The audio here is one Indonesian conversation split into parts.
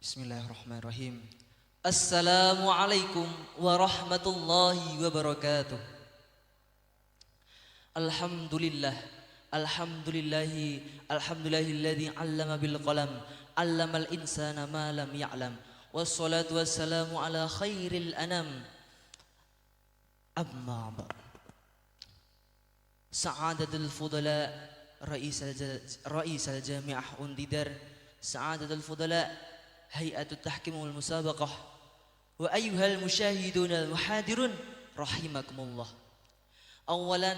Bismillahirrahmanirrahim. Assalamualaikum warahmatullahi wabarakatuh. Alhamdulillah. Alhamdulillahilladzi 'allama bil qalam, 'allamal insana ma lam ya'lam. Wassalatu wassalamu ala khairil anam. Amma ba'd. Sa'adatul fudala رئيس الجامعة أنددر سعادة الفضلاء هيئة التحكيم والمسابقة وأيها المشاهدون المحاضرون رحمكم الله. أولا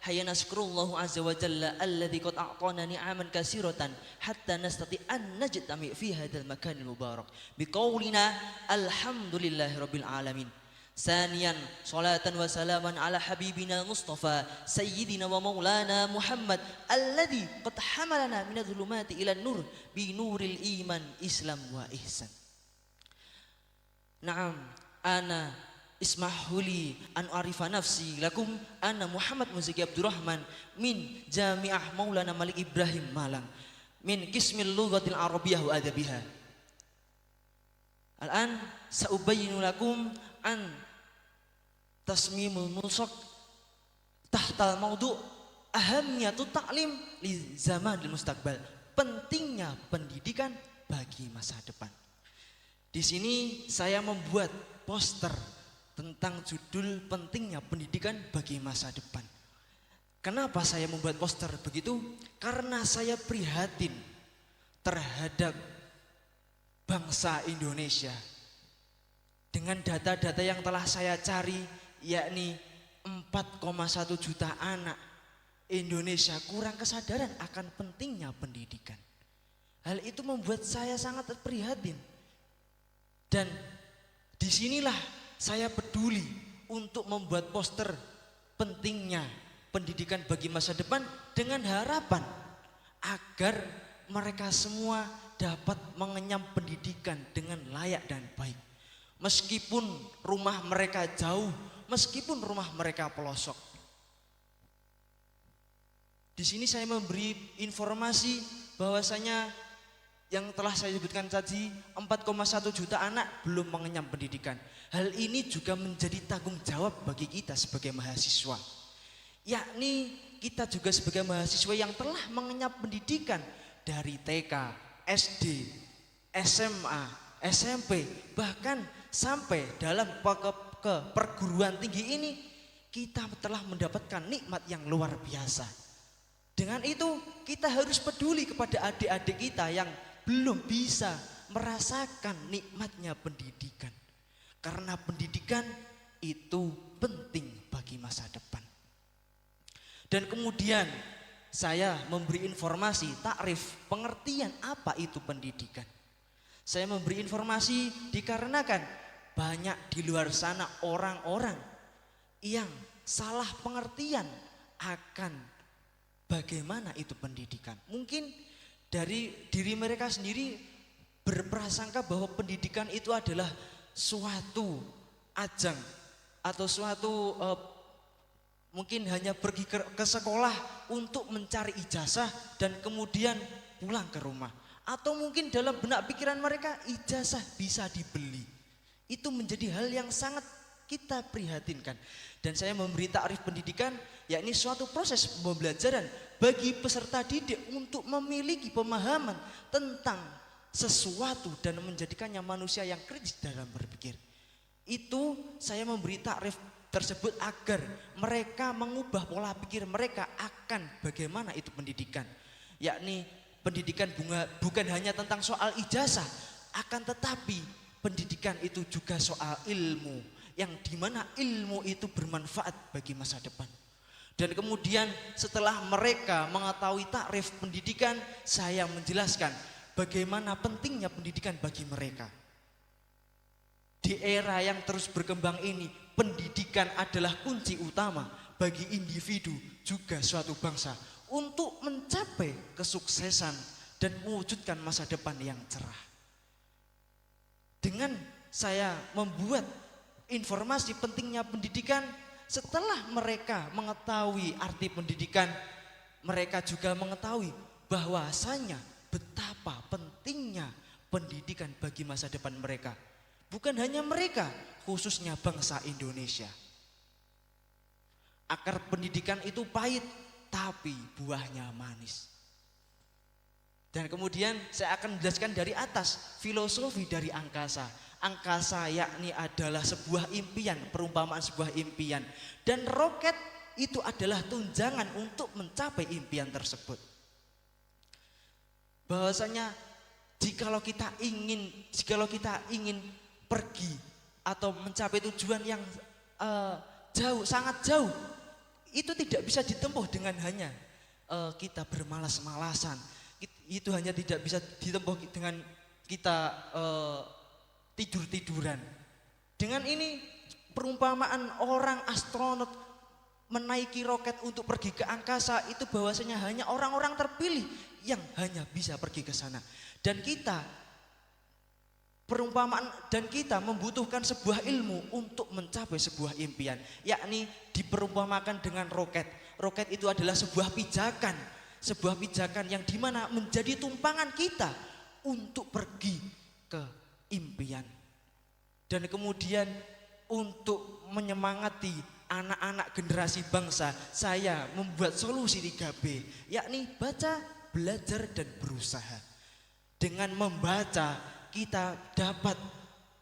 هيا نشكر الله عز وجل الذي قد أعطانا نعما كثيرة حتى نستطيع أن نجتمع في هذا المكان المبارك بقولنا الحمد لله رب العالمين. ثانيا صلاة وسلاما على حبيبنا المصطفى سيدنا ومولانا محمد الذي قد حملنا من الظلمات إلى النور بنور الإيمان إسلام وإحسان. نعم أنا اسمحوا لي أن أعرف نفسي لكم. أنا محمد مزكي عبد الرحمن من جامعة مولانا مالك إبراهيم مالان من قسم اللغة العربية وأدبها. الآن سأبين لكم عن tasmimul mulsak tahtal maudu ahamiyatut ta'lim li zamanil mustaqbal, pentingnya pendidikan bagi masa depan. Di sini saya membuat poster tentang judul pentingnya pendidikan bagi masa depan. Kenapa saya membuat poster begitu? Karena saya prihatin terhadap bangsa Indonesia. Dengan data-data yang telah saya cari, yakni 4,1 juta anak Indonesia kurang kesadaran akan pentingnya pendidikan. Hal itu membuat saya sangat prihatin. Dan disinilah saya peduli untuk membuat poster pentingnya pendidikan bagi masa depan dengan harapan agar mereka semua dapat mengenyam pendidikan dengan layak dan baik. Meskipun rumah mereka jauh, meskipun rumah mereka pelosok. Di sini saya memberi informasi bahwasanya yang telah saya sebutkan tadi 4,1 juta anak belum mengenyam pendidikan. Hal ini juga menjadi tanggung jawab bagi kita sebagai mahasiswa. Yakni kita juga sebagai mahasiswa yang telah mengenyam pendidikan dari TK, SD, SMA, SMP, bahkan sampai dalam ke perguruan tinggi ini kita telah mendapatkan nikmat yang luar biasa. Dengan itu kita harus peduli kepada adik-adik kita yang belum bisa merasakan nikmatnya pendidikan. Karena pendidikan itu penting bagi masa depan. Dan kemudian saya memberi informasi takrif pengertian apa itu pendidikan. Saya memberi informasi dikarenakan banyak di luar sana orang-orang yang salah pengertian akan bagaimana itu pendidikan. Mungkin dari diri mereka sendiri berprasangka bahwa pendidikan itu adalah suatu ajang atau suatu mungkin hanya pergi ke sekolah untuk mencari ijazah dan kemudian pulang ke rumah. Atau mungkin dalam benak pikiran mereka ijazah bisa dibeli. Itu menjadi hal yang sangat kita prihatinkan. Dan saya memberi takrif pendidikan, yakni suatu proses pembelajaran bagi peserta didik untuk memiliki pemahaman tentang sesuatu dan menjadikannya manusia yang kritis dalam berpikir. Itu saya memberi takrif tersebut agar mereka mengubah pola pikir mereka akan bagaimana itu pendidikan. Yakni pendidikan bukan hanya tentang soal ijazah, akan tetapi pendidikan itu juga soal ilmu, yang dimana ilmu itu bermanfaat bagi masa depan. Dan kemudian setelah mereka mengetahui takrif pendidikan, saya menjelaskan bagaimana pentingnya pendidikan bagi mereka. Di era yang terus berkembang ini, pendidikan adalah kunci utama bagi individu juga suatu bangsa untuk mencapai kesuksesan dan mewujudkan masa depan yang cerah. Dengan saya membuat informasi pentingnya pendidikan, setelah mereka mengetahui arti pendidikan, mereka juga mengetahui bahwasanya betapa pentingnya pendidikan bagi masa depan mereka. Bukan hanya mereka, khususnya bangsa Indonesia. Akar pendidikan itu pahit, tapi buahnya manis. Dan kemudian saya akan menjelaskan dari atas filosofi dari angkasa. Angkasa yakni adalah sebuah impian, perumpamaan sebuah impian. Dan roket itu adalah tunjangan untuk mencapai impian tersebut. Bahwasanya jikalau kita ingin pergi atau mencapai tujuan yang jauh, sangat jauh, itu tidak bisa ditempuh dengan hanya kita bermalas-malasan. Itu hanya tidak bisa ditempuh dengan kita tidur-tiduran. Dengan ini perumpamaan orang astronot menaiki roket untuk pergi ke angkasa itu bahwasanya hanya orang-orang terpilih yang hanya bisa pergi ke sana. Dan kita membutuhkan sebuah ilmu untuk mencapai sebuah impian, yakni diperumpamakan dengan roket. Roket itu adalah sebuah pijakan yang dimana menjadi tumpangan kita untuk pergi ke impian. Dan kemudian untuk menyemangati anak-anak generasi bangsa, saya membuat solusi 3B, yakni baca, belajar, dan berusaha. Dengan membaca kita dapat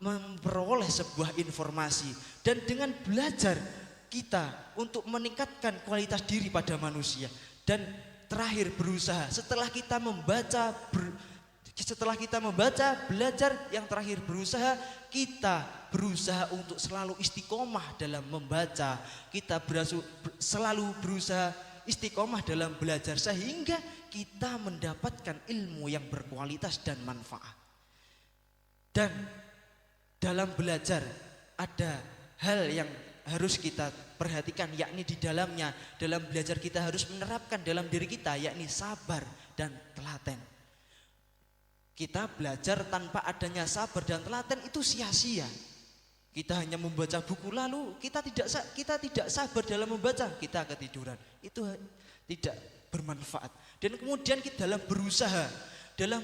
memperoleh sebuah informasi, dan dengan belajar kita untuk meningkatkan kualitas diri pada manusia. Dan terakhir berusaha, setelah kita membaca, belajar, yang terakhir berusaha, kita berusaha untuk selalu istiqomah dalam membaca, kita selalu berusaha istiqomah dalam belajar sehingga kita mendapatkan ilmu yang berkualitas dan manfaat. Dan dalam belajar ada hal yang harus kita perhatikan, yakni di dalam belajar kita harus menerapkan dalam diri kita, yakni sabar dan telaten. Kita belajar tanpa adanya sabar dan telaten itu sia-sia. Kita hanya membaca buku lalu kita tidak sabar dalam membaca, kita ketiduran. Itu tidak bermanfaat. Dan kemudian kita dalam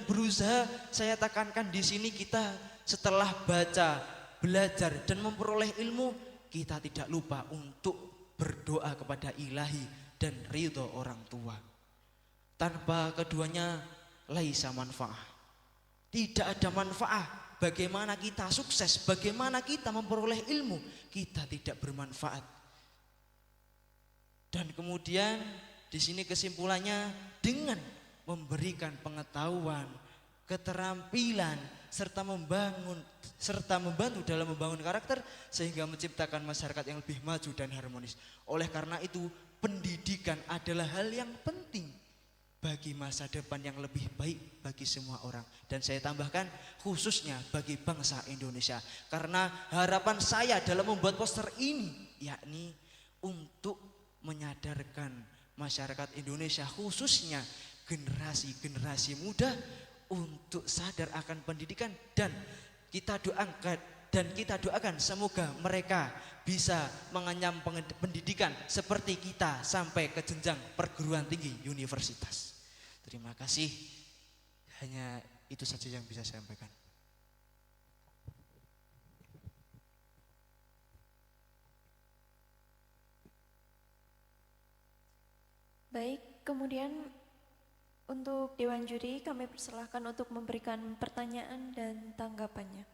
berusaha saya tekankan di sini, kita setelah baca, belajar dan memperoleh ilmu, kita tidak lupa untuk berdoa kepada Ilahi dan ridho orang tua. Tanpa keduanya laisa manfaat. Tidak ada manfaat. Bagaimana kita sukses, bagaimana kita memperoleh ilmu, kita tidak bermanfaat. Dan kemudian di sini kesimpulannya, dengan memberikan pengetahuan, keterampilan, serta membantu dalam membangun karakter sehingga menciptakan masyarakat yang lebih maju dan harmonis. Oleh karena itu, pendidikan adalah hal yang penting bagi masa depan yang lebih baik bagi semua orang. Dan saya tambahkan khususnya bagi bangsa Indonesia. Karena harapan saya dalam membuat poster ini yakni untuk menyadarkan masyarakat Indonesia, khususnya generasi muda, untuk sadar akan pendidikan. Dan kita doakan semoga mereka bisa mengenyam pendidikan seperti kita sampai ke jenjang perguruan tinggi universitas. Terima kasih. Hanya itu saja yang bisa saya sampaikan. Baik, kemudian untuk Dewan Juri kami persilahkan untuk memberikan pertanyaan dan tanggapannya.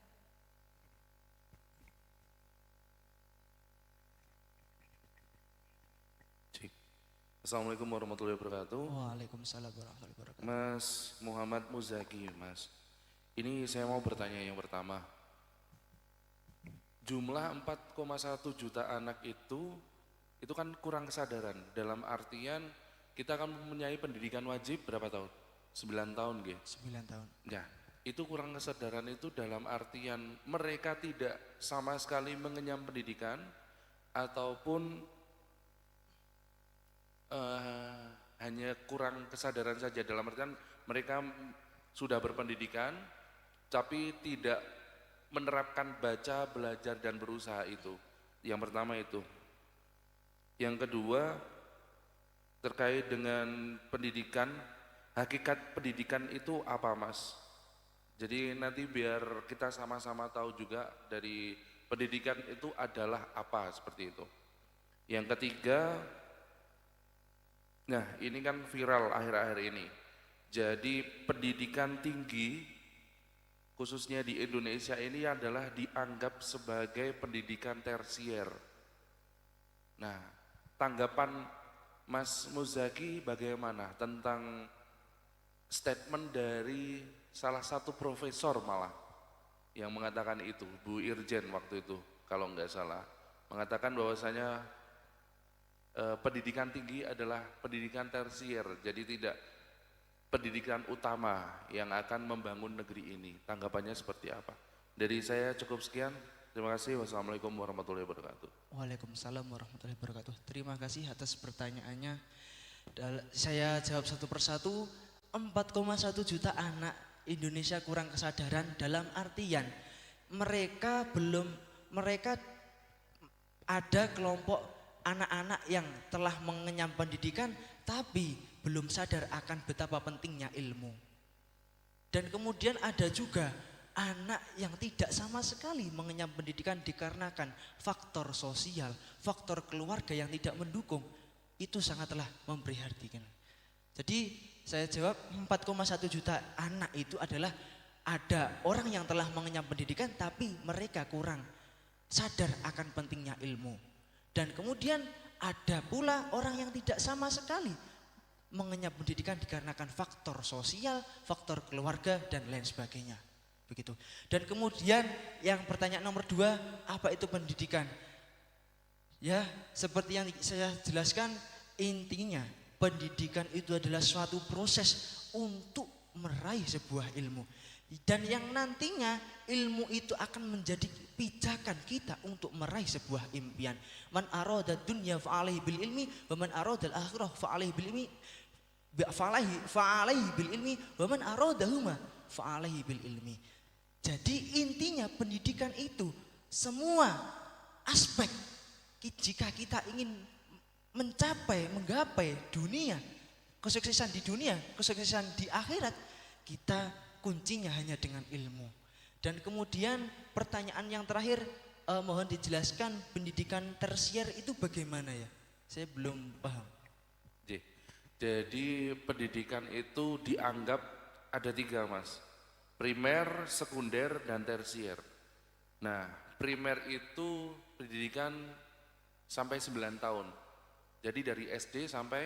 Assalamualaikum warahmatullahi wabarakatuh. Waalaikumsalam warahmatullahi wabarakatuh. Mas Muhammad Muzaki, Mas. Ini saya mau bertanya yang pertama. Jumlah 4,1 juta anak itu kan kurang kesadaran. Dalam artian kita akan mempunyai pendidikan wajib berapa tahun? 9 tahun, nggih. 9 tahun. Ya, itu kurang kesadaran itu dalam artian mereka tidak sama sekali mengenyam pendidikan ataupun hanya kurang kesadaran saja, dalam artian mereka sudah berpendidikan tapi tidak menerapkan baca, belajar, dan berusaha itu. Yang pertama itu. Yang kedua terkait dengan pendidikan, hakikat pendidikan itu apa, Mas? Jadi nanti biar kita sama-sama tahu juga dari pendidikan itu adalah apa seperti itu. Yang ketiga, nah ini kan viral akhir-akhir ini. Jadi pendidikan tinggi khususnya di Indonesia ini adalah dianggap sebagai pendidikan tersier. Nah, tanggapan Mas Muzaki bagaimana tentang statement dari salah satu profesor malah yang mengatakan itu, Bu Irjen waktu itu kalau nggak salah, mengatakan bahwasanya pendidikan tinggi adalah pendidikan tersier, jadi tidak pendidikan utama yang akan membangun negeri ini. Tanggapannya seperti apa? Dari saya cukup sekian. Terima kasih. Wassalamualaikum warahmatullahi wabarakatuh. Waalaikumsalam warahmatullahi wabarakatuh. Terima kasih atas pertanyaannya. Saya jawab satu persatu. 4,1 juta anak Indonesia kurang kesadaran dalam artian mereka ada kelompok anak-anak yang telah mengenyam pendidikan tapi belum sadar akan betapa pentingnya ilmu. Dan kemudian ada juga anak yang tidak sama sekali mengenyam pendidikan dikarenakan faktor sosial, faktor keluarga yang tidak mendukung. Itu sangatlah memprihatinkan. Jadi saya jawab 4,1 juta anak itu adalah ada orang yang telah mengenyam pendidikan tapi mereka kurang sadar akan pentingnya ilmu. Dan kemudian ada pula orang yang tidak sama sekali mengenyam pendidikan dikarenakan faktor sosial, faktor keluarga dan lain sebagainya. Begitu. Dan kemudian yang pertanyaan nomor 2, apa itu pendidikan? Ya, seperti yang saya jelaskan, intinya pendidikan itu adalah suatu proses untuk meraih sebuah ilmu. Dan yang nantinya ilmu itu akan menjadi pijakan kita untuk meraih sebuah impian. Man arada dunya fa'alaihi bil ilmi wa man arada al-akhirah fa'alaihi bil ilmi fa'alaihi bil ilmi wa man aradahuma fa'alaihi bil ilmi. Jadi intinya pendidikan itu semua aspek jika kita ingin menggapai dunia, kesuksesan di dunia, kesuksesan di akhirat, kita kuncinya hanya dengan ilmu. Dan kemudian pertanyaan yang terakhir, mohon dijelaskan pendidikan tersier itu bagaimana ya? Saya belum paham. Jadi pendidikan itu dianggap ada 3 Mas, primer, sekunder, dan tersier. Nah, primer itu pendidikan sampai 9 tahun. Jadi dari SD sampai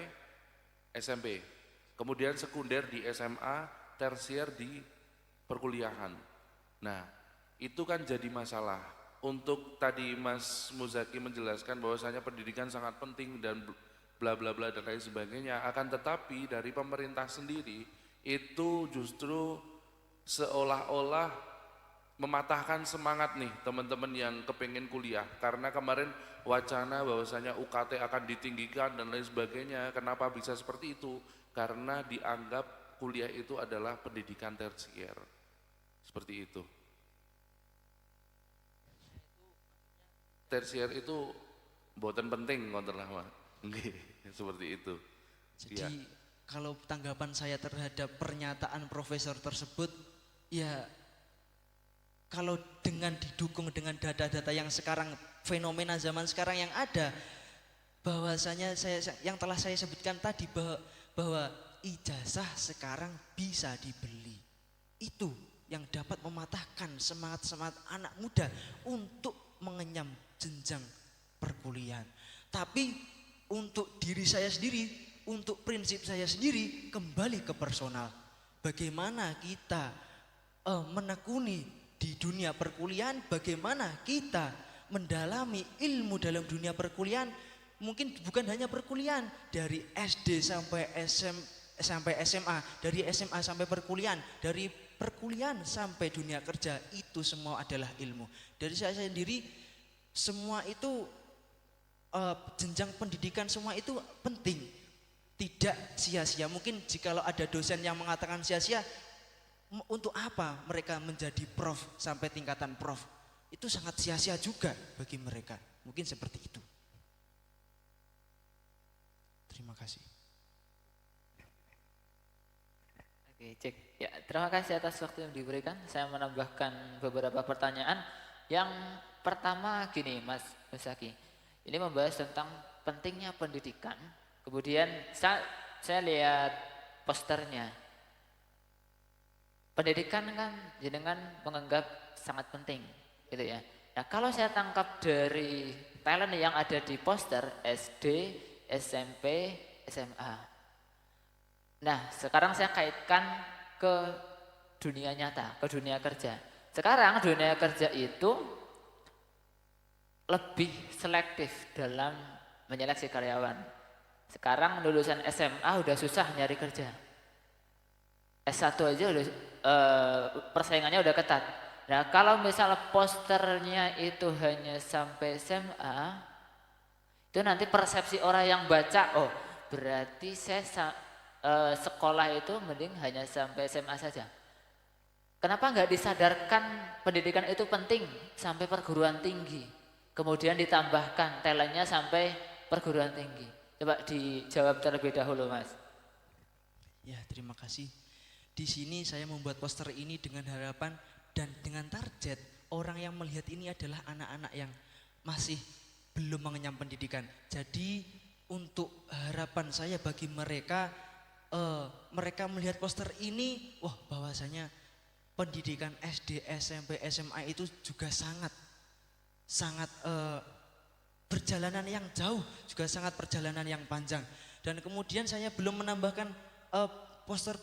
SMP. Kemudian sekunder di SMA, tersier di perkuliahan. Nah, itu kan jadi masalah. Untuk tadi Mas Muzaki menjelaskan bahwasanya pendidikan sangat penting dan bla bla bla dan lain sebagainya. Akan tetapi dari pemerintah sendiri itu justru seolah-olah mematahkan semangat nih teman-teman yang kepengen kuliah. Karena kemarin wacana bahwasanya UKT akan ditinggikan dan lain sebagainya. Kenapa bisa seperti itu? Karena dianggap kuliah itu adalah pendidikan tersier. Seperti itu. Tersier itu buatan penting konten lama. Seperti itu. Jadi Ya. kalau tanggapan saya terhadap pernyataan profesor tersebut, ya kalau dengan didukung dengan data-data yang sekarang, fenomena zaman sekarang yang ada, bahwasanya yang telah saya sebutkan tadi bahwa ijazah sekarang bisa dibeli. Itu yang dapat mematahkan semangat-semangat anak muda untuk mengenyam jenjang perkuliahan. Tapi untuk diri saya sendiri, untuk prinsip saya sendiri, kembali ke personal. Bagaimana kita menekuni di dunia perkuliahan, bagaimana kita mendalami ilmu dalam dunia perkuliahan. Mungkin bukan hanya perkuliahan, dari SD sampai SMA, dari SMA sampai perkuliahan, dari perkuliahan sampai dunia kerja, itu semua adalah ilmu. Dari saya sendiri, semua itu jenjang pendidikan semua itu penting, tidak sia-sia. Mungkin jikalau ada dosen yang mengatakan sia-sia, untuk apa mereka menjadi prof sampai tingkatan prof? Itu sangat sia-sia juga bagi mereka. Mungkin seperti itu. Terima kasih. Oke, cek. Ya, terima kasih atas waktu yang diberikan. Saya menambahkan beberapa pertanyaan. Yang pertama gini, Mas Musaki. Ini membahas tentang pentingnya pendidikan. Kemudian saya lihat posternya. Pendidikan kan jenengan menganggap sangat penting, gitu ya. Nah, kalau saya tangkap dari talent yang ada di poster SD, SMP, SMA. Nah, sekarang saya kaitkan ke dunia nyata, ke dunia kerja. Sekarang dunia kerja itu lebih selektif dalam menyeleksi karyawan. Sekarang lulusan SMA udah susah nyari kerja. S1 aja udah persaingannya udah ketat. Nah, kalau misalnya posternya itu hanya sampai SMA, itu nanti persepsi orang yang baca, oh berarti saya sekolah itu mending hanya sampai SMA saja. Kenapa nggak disadarkan pendidikan itu penting sampai perguruan tinggi, kemudian ditambahkan talentnya sampai perguruan tinggi? Coba dijawab terlebih dahulu, Mas. Ya, terima kasih. Di sini saya membuat poster ini dengan harapan dan dengan target orang yang melihat ini adalah anak-anak yang masih belum mengenyam pendidikan. Jadi untuk harapan saya bagi mereka, mereka melihat poster ini, wah bahwasanya pendidikan SD, SMP, SMA itu juga sangat perjalanan yang jauh, juga sangat perjalanan yang panjang. Dan kemudian saya belum menambahkan poster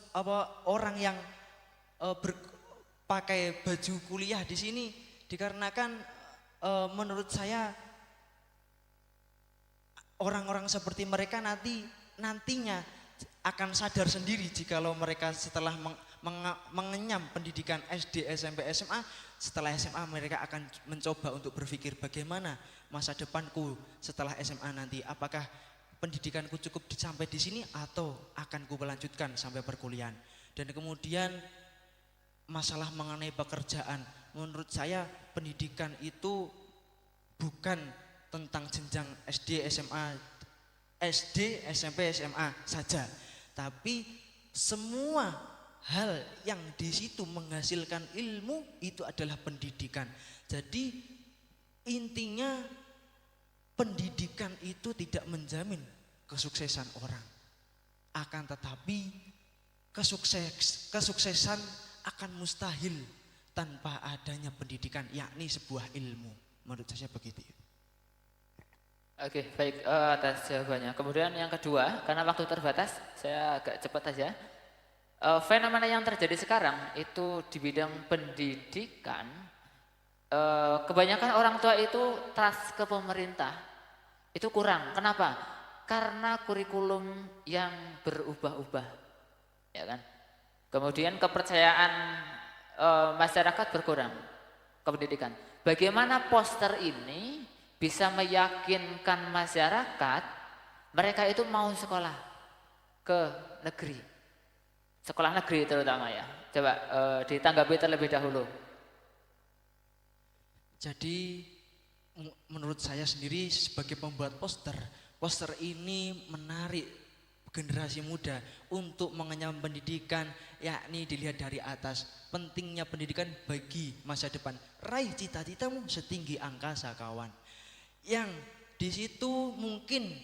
orang yang pakai baju kuliah di sini dikarenakan menurut saya orang-orang seperti mereka nantinya akan sadar sendiri jikalau mereka setelah mengenyam pendidikan SD, SMP, SMA, setelah SMA mereka akan mencoba untuk berpikir bagaimana masa depanku setelah SMA nanti, apakah pendidikanku cukup sampai di sini atau akan ku melanjutkan sampai perkuliahan. Dan kemudian masalah mengenai pekerjaan, menurut saya pendidikan itu bukan tentang jenjang SD, SMP, SMA saja, tapi semua hal yang di situ menghasilkan ilmu itu adalah pendidikan. Jadi intinya pendidikan itu tidak menjamin kesuksesan orang. Akan tetapi kesuksesan akan mustahil tanpa adanya pendidikan, yakni sebuah ilmu. Menurut saya begitu. Oke, baik atas jawabannya. Kemudian yang kedua, karena waktu terbatas, saya agak cepat saja. Fenomena yang terjadi sekarang itu di bidang pendidikan, kebanyakan orang tua itu trust ke pemerintah itu kurang. Kenapa? Karena kurikulum yang berubah-ubah, ya kan. Kemudian kepercayaan masyarakat berkurang ke pendidikan. Bagaimana poster ini bisa meyakinkan masyarakat mereka itu mau sekolah ke negeri, sekolah negeri terutama ya. Coba ditanggapi terlebih dahulu. Jadi menurut saya sendiri sebagai pembuat poster ini menarik generasi muda untuk mengenyam pendidikan, yakni dilihat dari atas. Pentingnya pendidikan bagi masa depan. Raih cita-citamu setinggi angkasa, kawan. Yang di situ mungkin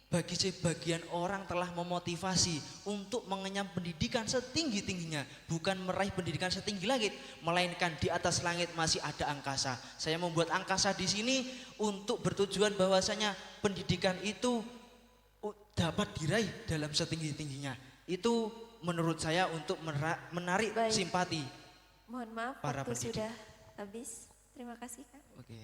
bagi sebagian orang telah memotivasi untuk mengenyam pendidikan setinggi-tingginya, bukan meraih pendidikan setinggi langit, melainkan di atas langit masih ada angkasa. Saya membuat angkasa di sini untuk bertujuan bahwasanya pendidikan itu dapat diraih dalam setinggi-tingginya. Itu menurut saya untuk menarik simpati. Mohon maaf, para waktu pendidik. sudah habis. Terima kasih, Kak. Oke.